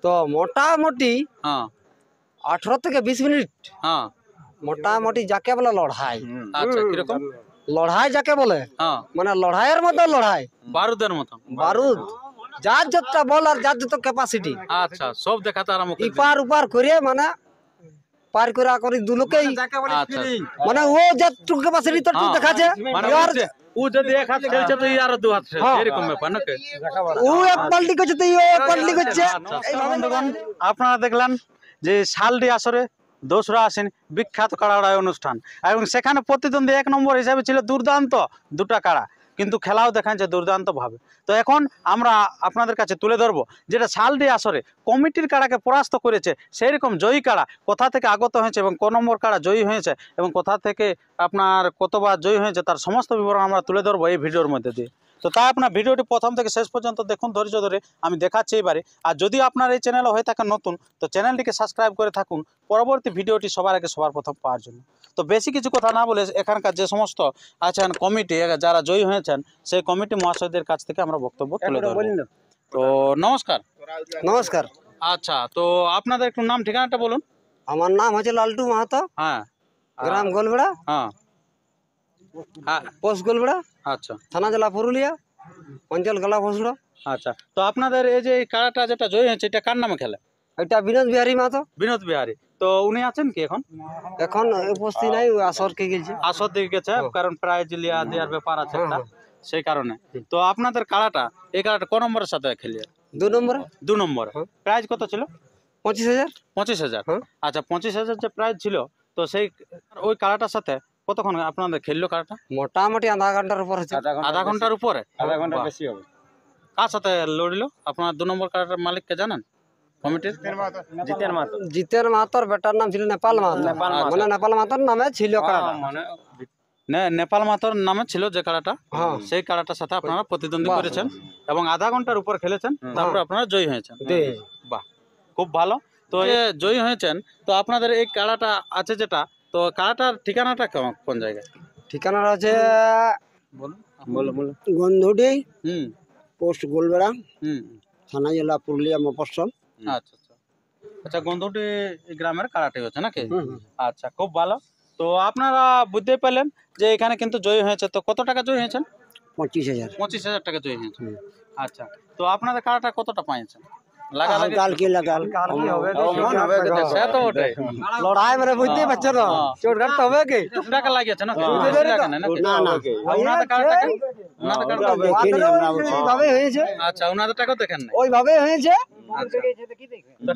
তো মোটামুটি হ্যাঁ 18 থেকে 20 মিনিট হ্যাঁ মোটামুটি যাকে বলে লড়াই। আচ্ছা কিরকম লড়াই যাকে বলে হ্যাঁ মানে লড়াইয়ের মতো লড়াই, বারুদের মতন বারুদ যার যতটা বল আর যার যত ক্যাপাসিটি আচ্ছা সব দেখাতে আরম্ভ করে দিল। ইপার উপার করে মানে পার করা করি দুলোকেই আচ্ছা মানে ও যতটুকু ক্যাপাসিটি ততটুকু হ্যাঁ। দেখাচ্ছে মানে আর ও যদি এক হাত খেলছে তো আর দু হাত খেলছে, হ্যাঁ। এরকম ব্যাপার নাকি ও এক পাল্টি করছে তো ও এক পাল্টি করছে। আচ্ছা, এইভাবে বন্ধুগণ, আপনারা দেখলেন যে শালডি আসরে দোসরা আসেন বিখ্যাত কাড়াড়াই অনুষ্ঠান এবং সেখানে প্রতিদ্বন্দ্বী 1 নম্বর হিসাবে ছিল দুর্দান্ত দুটা কাড়া, কিন্তু খেলাও দেখাচ্ছে দুর্দান্ত ভাবে। তো এখন আমরা আপনাদের কাছে তুলে ধরবো যেটা শালডি আসরে কমিটির কাড়াকে পরাস্ত করেছে সেই রকম জয়ী কাড়া কোথা থেকে আগত হয়েছে এবং কোন নম্বর কাড়া জয়ী হয়েছে এবং কোথা থেকে আপনার কতবার জয়ী হয়েছে তার সমস্ত বিবরণ আমরা তুলে ধরবো এই ভিডিওর মধ্যে দিয়ে। তো তাই আপনার ভিডিওটি প্রথম থেকে শেষ পর্যন্ত দেখুন ধৈর্য ধরে, আমি দেখাচ্ছি এবারে। আর যদি আপনার এই চ্যানেলে হয়ে থাকেন নতুন, তো চ্যানেলটিকে সাবস্ক্রাইব করে থাকুন পরবর্তী ভিডিওটি সবার আগে সবার প্রথম পাওয়ার জন্য। তো বেশি কিছু কথা না বলে এখানকার যে সমস্ত আছেন কমিটি যারা জয়ী হয়েছেন সেই কমিটি মহাশয়দের কাছ থেকে আমরা বক্তব্য তুলে ধরব। তো নমস্কার। নমস্কার, আচ্ছা, তো আপনাদের একটু নাম ঠিকানাটা বলুন। আমার নাম হচ্ছে লালটু মাহাতো, হ্যাঁ গ্রাম গোলবেড়া, হ্যাঁ হ্যাঁ পোস্ট গোলবেড়া, আচ্ছা থানা জেলা পুরুলিয়া, অঞ্চল গলা ফসড়া। আচ্ছা, তো আপনাদের এই যে কাড়াটা যেটা জয়ী হয়েছে এটা কার নামে খেলে? এটা বিনোদ বিহারী মাহাতো। বিনোদ বিহারী। তো উনি আছেন কি এখন? এখন উপস্থিত নাই, আসর কে গেছে। আসর দিকে গেছে, কারণ প্রাইজ দেওয়ার ব্যাপার আছে একটা, সেই কারণে। তো আপনাদের কাড়াটা এই কাড়াটা কোন নম্বরের সাথে খেলিয়ে? 2 নম্বরে 2 নম্বরে। প্রাইজ কত ছিল? 25,000। 25,000। হ্যাঁ। আচ্ছা, 25,000 যে প্রাইজ ছিল, তো সেই ওই কাড়াটার সাথে কতক্ষণ আপনাদের খেললো কাড়াটা? মোটামুটি আধা ঘন্টার উপর হচ্ছে। আধা ঘন্টার উপরে। আধা ঘন্টা বাহ। বেশি হবে। কার সাথে লড়িল? আপনার 2 নম্বর কাড়াটার মালিককে জানেন কমিটির? জিতের মাতো জিতের মাহাতোর বেটার নাম ছিল নেপাল মাহাতো, মানে নেপাল মাহাতোর নামে ছিল কাড়াটা। মানে নেপাল মাতর নামে ছিল যে কাড়াটা, হ্যাঁ। সেই কাড়াটার সাথে আপনারা প্রতিদ্বন্দ্বী করেছেন এবং আধা ঘন্টার উপর খেলেছেন, তারপরে আপনারা জয়ী হয়েছেন। বাহ, খুব ভালো। তো এই জয়ী হয়েছেন, তো আপনাদের এই কাড়াটা আছে যেটা, তো কাড়াটার ঠিকানাটা কোন জায়গায়? ঠিকানা আছে বলুন। গন্ধুডি, হুম পোস্ট গোলবেড়া, হুম থানা জেলা পুরুলিয়া, মফস্বল। আচ্ছা আচ্ছা আচ্ছা, গন্ধুটি গ্রামের কাড়াটি হচ্ছে নাকি? আচ্ছা, খুব ভালো। তো আপনারা বুঝতে পারলেন যে এখানে কিন্তু জয়ী হয়েছে। তো কত টাকা জয়ী হয়েছেন? 25,000। 25,000 টাকা জয়ী হয়েছে। আচ্ছা, তো আপনাদের কাড়াটা কতটা পাইছেন? কাল কি লাগাল সে তো ওটাই। লড়াই মানে বুঝতেই পারছো তো, চোট কাটতে হবে কি? টাকা লাগিয়েছে না? না না, ওনাদের কাড়াটা ওইভাবে হয়েছে, আচ্ছা, ওনাদের টাকাও দেখেন না? ওইভাবে হয়েছে। তো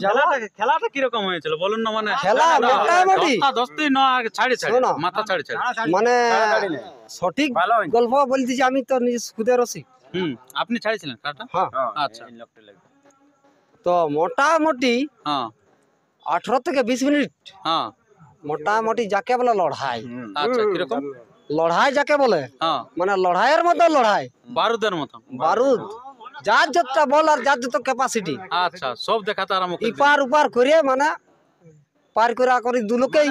খেলাটা কিরকম হয়েছিল বলুন না? মানে খেলা মোটামুটি দশটি না ছাড়ি ছাড়ি শোনো। মাথা ছাড়ি ছাড়ি। মানে সঠিক গল্প বলতেছি, আমি তো নিজে খুদে রসিক। আপনি ছাড়িছিলেন কাড়াটা? হ্যাঁ, আচ্ছা তো মোটামুটি হ্যাঁ 18 থেকে 20 মিনিট হ্যাঁ মোটামুটি যাকে বলে লড়াই। আচ্ছা কিরকম? লড়াই যাকে বলে হ্যাঁ মানে লড়াইয়ের মতো লড়াই, বারুদের মতন। বারুদ যার যতটা বল আর যার যত ক্যাপাসিটি আচ্ছা, সব দেখাতে আরম্ভ করে দিল। ইপার উপার করে মানে পার করা করি দুলোকেই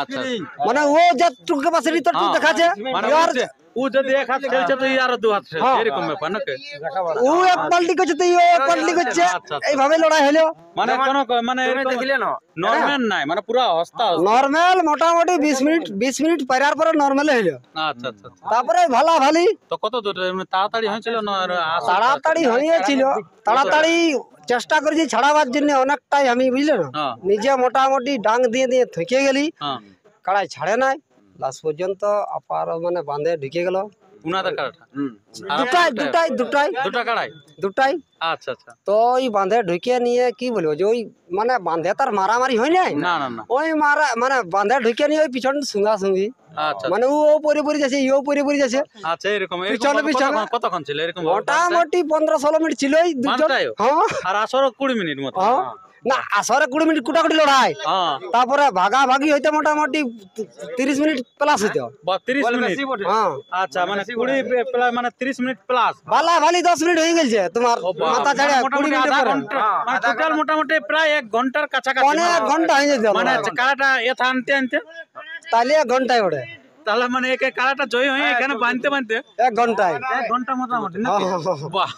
আচ্ছা মানে ও যতটুকু ক্যাপাসিটি ততটুকু হ্যাঁ। দেখাচ্ছে মানে আর ও যদি এক হাত খেলছে তো আর দু হাত খেলছে, হ্যাঁ। এরকম ব্যাপার নাকি? ও এক পাল্টি করছে তো ও এক পাল্টি করছে, আচ্ছা, আচ্ছা। এইভাবে লড়াই হলো। মানে কোন মানে নরমাল নাই, মানে পুরো অবস্থা। নরমাল মোটামুটি 20 মিনিট পারার পরে নরমাল হইলো। আচ্ছা আচ্ছা আচ্ছা। তারপরে ভালা ভালি তো কত দূর এমনি তাড়াতাড়ি হয়েছিল না? তাড়াতাড়ি হয়েছিল, তাড়াতাড়ি চেষ্টা করেছি ছাড়াবার জন্য অনেকটাই, আমি বুঝলে না হ্যাঁ নিজে মোটামুটি ডাং দিয়ে দিয়ে থকে গেলি, হ্যাঁ কাড়াই ছাড়ে নাই লাস্ট পর্যন্ত আপার মানে বাঁধে ঢুকে গেল। উনাদের কাড়াটা দুটা কাড়াই। দুটাই আচ্ছা আচ্ছা। তো ওই বাঁধে ঢুকে নিয়ে কি বলবো যে ওই মানে বাঁধে তার মারামারি হয় নাই, না না না। ওই মারা মানে বাঁধে ঢুকে নিয়ে ওই পিছন সুঙ্গা সুঙ্গি, আচ্ছা মানে ও পরে পরে যাচ্ছে, ইও পরে পরে যাচ্ছে। আচ্ছা, এরকম পিছনে পিছনে কতক্ষণ ছিল এরকম? মোটামুটি 15-16 মিনিট ছিল এই দুজন। বাঁধটাইও? হ্যাঁ আর আসর 20 মিনিট মতো? হ্যাঁ, না আসরে 20 মিনিট কুটাকুটি লড়াই, হ্যাঁ তারপরে ভাগাভাগি হইতে মোটামুটি 30 মিনিট প্লাস হইতে। 30 মিনিট? হ্যাঁ, আচ্ছা, মানে 20 প্লাস মানে 30 মিনিট প্লাস। বালা ভালি 10 মিনিট হয়ে গেছে তোমার মাথা ছাড়া 20 মোটামুটি মিনিট আধা পরে ঘন্টা, মানে টোটাল মোটামুটি প্রায় 1 ঘন্টার কাছাকাছি। অনেক ঘন্টা হয়ে যেত মানে কাড়াটা এথা আনতে আনতে তাহলে 1 ঘন্টায় ওঠে। তাহলে মানে এক কাড়াটা জয় হয়ে এখানে বাঁধতে বাঁধতে 1 ঘন্টায় 1 ঘন্টা মোটামুটি নাকি? বাহ,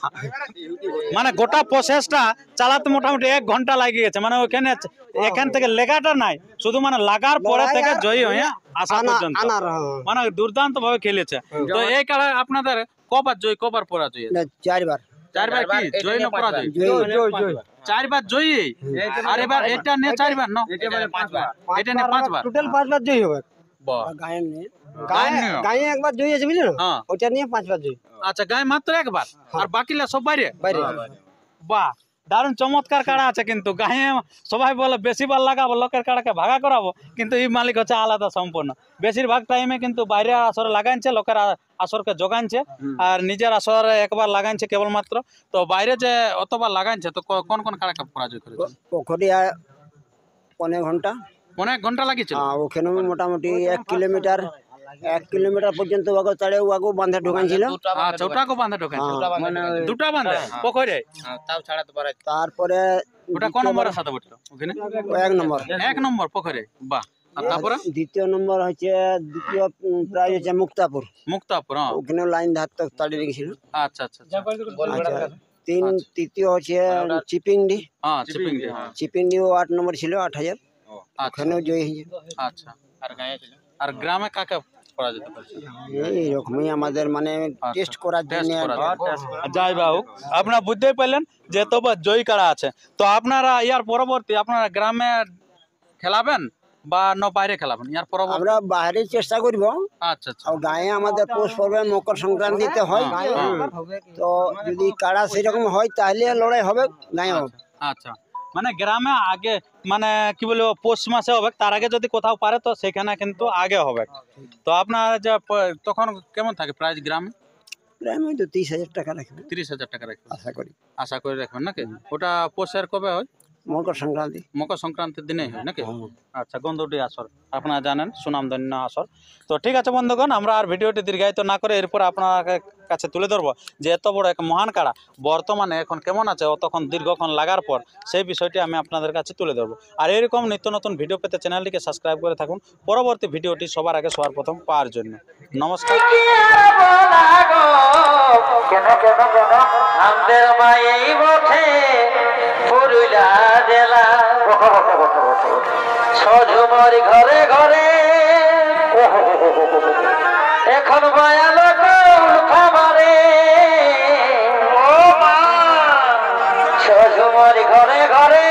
মানে গোটা প্রসেসটা চালাতে মোটামুটি 1 ঘন্টা লাগে গেছে। মানে ওখানে এখান থেকে লেগাটা নাই, শুধু মানে লাগার পরে থেকে জয়ী হয়ে আসা পর্যন্ত মানে দুর্দান্ত ভাবে খেলেছে। তো এই কাড়া আপনাদের কবার জয় কবার পরাজয়? 4 বার 4 বার কি জয় না পরাজয়? জয় 4 বার জয়ী। আর এবার এটা নিয়ে 4 বার না, এটা নিয়ে 5 বার। টোটাল 5 বার জয় হবে। বাহ, গায়েন নিয়ে গায়েন নিয়ে? গায়ে একবার জয় আছে বুঝলি না, হ্যাঁ। ওটা নিয়ে 5 বার জয়। আচ্ছা, গায়ে মাত্র একবার, আর বাকিলা সব বাইরে? বাইরে বাহ, দারুণ চমৎকার কাড়া আছে। কিন্তু গায়ে সবাই বলে বেশি বার লাগাবো, লোকের কাড়াকে ভাগা করাবো, কিন্তু এই মালিক হচ্ছে আলাদা সম্পূর্ণ। বেশিরভাগ টাইমে কিন্তু বাইরে আসরে লাগাইছে, লোকের আসরকে জোগাইছে, আর নিজের আসরে একবার লাগাইছে কেবলমাত্র। তো বাইরে যে অতবার লাগাইছে, তো কোন কোন কাড়াকে পরাজয় করেছে? পোখরিয়া 1 ঘন্টা, অনেক ঘন্টা লাগিয়েছিল। ওখানে মোটামুটি 1 কিলোমিটার পর্যন্ত ওয়াগো তাড়ে ওয়াগো বাঁধে ঢোকাইছিল। আচ্ছা, ওটাকে বাঁধে ঢোকাইছে, দুটা বাঁধে পোখরে। তারপরে ওটা কোন নম্বরের সাথে বলতো ওখানে? 1 নম্বর 1 নম্বর পোখরে। বাহ, আর তারপরে দ্বিতীয় নম্বর হচ্ছে দ্বিতীয় প্রাইজ হচ্ছে মুক্তাপুর। মুক্তাপুর, হ্যাঁ। ওখানে লাইন ধারতে তাড়িয়ে রেখেছিল। আচ্ছা আচ্ছা আচ্ছা। তৃতীয় হচ্ছে চিপিংডি। হ্যাঁ, চিপিংডি। চিপিংডিও 8 নম্বর ছিল, 8000। ওখানেও জয় হয়েছে। আচ্ছা, আর গ্রামে কাকে পরাজিত করেছে? এইরকমই আমাদের মানে টেস্ট করার জন্য। যাই হোক, আপনারা বুঝতেই পারলেন যে তবে জয়ী কাড়া আছে। তো আপনারা ইয়ার পরবর্তী আপনারা গ্রামে খেলাবেন বা বাইরে খেলাবেন ইয়ার পরবর্তী? আমরা বাইরে চেষ্টা করব। আচ্ছা আচ্ছা। আর গায়ে আমাদের পৌষ পর্বে মকর সংক্রান্তিতে হয়, তো যদি কাড়া সেরকম হয় তাহলে লড়াই হবে গায়ে। আচ্ছা, মানে গ্রামে আগে মানে কি বলবো পৌষ মাসে হবে, তার আগে যদি কোথাও পারে তো সেখানে কিন্তু আগে হবে। তো আপনার যে তখন কেমন থাকে প্রাইস গ্রামে? গ্রামে তো 30,000 টাকা রাখবে, 30,000 টাকা রাখবেন আশা করি। রাখবেন নাকি? ওটা পৌষের কবে হয়? মকর সংক্রান্তি। মকর সংক্রান্তির দিনেই হয় নাকি? আচ্ছা, গন্ধটি আসর আপনারা জানেন, সুনামধন্য আসর। তো ঠিক আছে বন্ধুগণ, আমরা আর ভিডিওটি দীর্ঘায়িত না করে এরপর আপনার কাছে তুলে ধরবো যে এত বড় এক মহান কাড়া বর্তমানে এখন কেমন আছে ও তখন দীর্ঘক্ষণ লাগার পর, সেই বিষয়টি আমি আপনাদের কাছে তুলে ধরবো। আর এরকম নিত্য নতুন ভিডিও পেতে চ্যানেলটিকে সাবস্ক্রাইব করে থাকুন, পরবর্তী ভিডিওটি সবার আগে সবার প্রথম পাওয়ার জন্য। নমস্কার। আমাদের মায়েই বটে পুরুলিয়া জেলা, ছঝুমরি ঘরে ঘরে এখন বায়ালো খাবারে। ছঝুমরি ঘরে ঘরে